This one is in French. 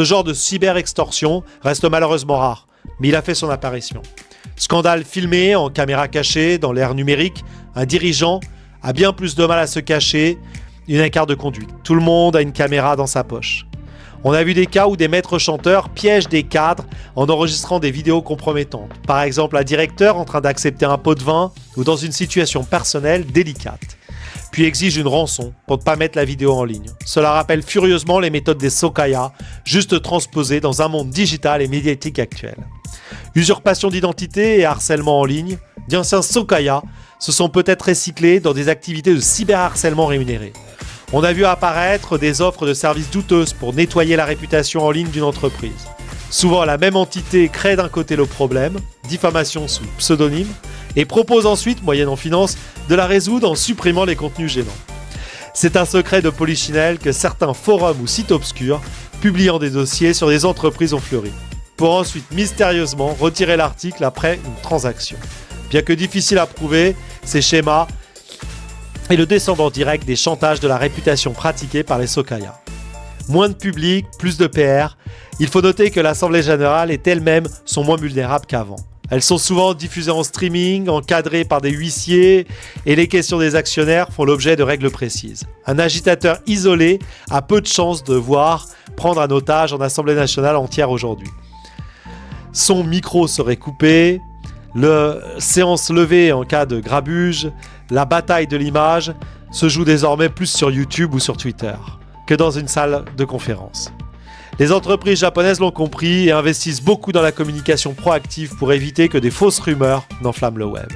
Ce genre de cyber-extorsion reste malheureusement rare, mais il a fait son apparition. Scandale filmé en caméra cachée dans l'ère numérique, un dirigeant a bien plus de mal à se cacher une carte de conduite. Tout le monde a une caméra dans sa poche. On a vu des cas où des maîtres chanteurs piègent des cadres en enregistrant des vidéos compromettantes. Par exemple, un directeur en train d'accepter un pot de vin ou dans une situation personnelle délicate. Puis exige une rançon pour ne pas mettre la vidéo en ligne. Cela rappelle furieusement les méthodes des Sokaya, juste transposées dans un monde digital et médiatique actuel. Usurpation d'identité et harcèlement en ligne, d'anciens Sokaya se sont peut-être recyclés dans des activités de cyberharcèlement rémunéré. On a vu apparaître des offres de services douteuses pour nettoyer la réputation en ligne d'une entreprise. Souvent, la même entité crée d'un côté le problème, diffamation sous pseudonyme, et propose ensuite, moyennant finance, de la résoudre en supprimant les contenus gênants. C'est un secret de polichinelle que certains forums ou sites obscurs, publiant des dossiers sur des entreprises ont fleuri, pour ensuite mystérieusement retirer l'article après une transaction. Bien que difficile à prouver, ces schémas est le descendant direct des chantages de la réputation pratiqués par les Sokaya. Moins de public, plus de PR. Il faut noter que l'Assemblée Générale et elle-même sont moins vulnérables qu'avant. Elles sont souvent diffusées en streaming, encadrées par des huissiers, et les questions des actionnaires font l'objet de règles précises. Un agitateur isolé a peu de chances de voir prendre un otage en Assemblée nationale entière aujourd'hui. Son micro serait coupé, séance levée en cas de grabuge, la bataille de l'image se joue désormais plus sur YouTube ou sur Twitter que dans une salle de conférence. Les entreprises japonaises l'ont compris et investissent beaucoup dans la communication proactive pour éviter que des fausses rumeurs n'enflamment le web.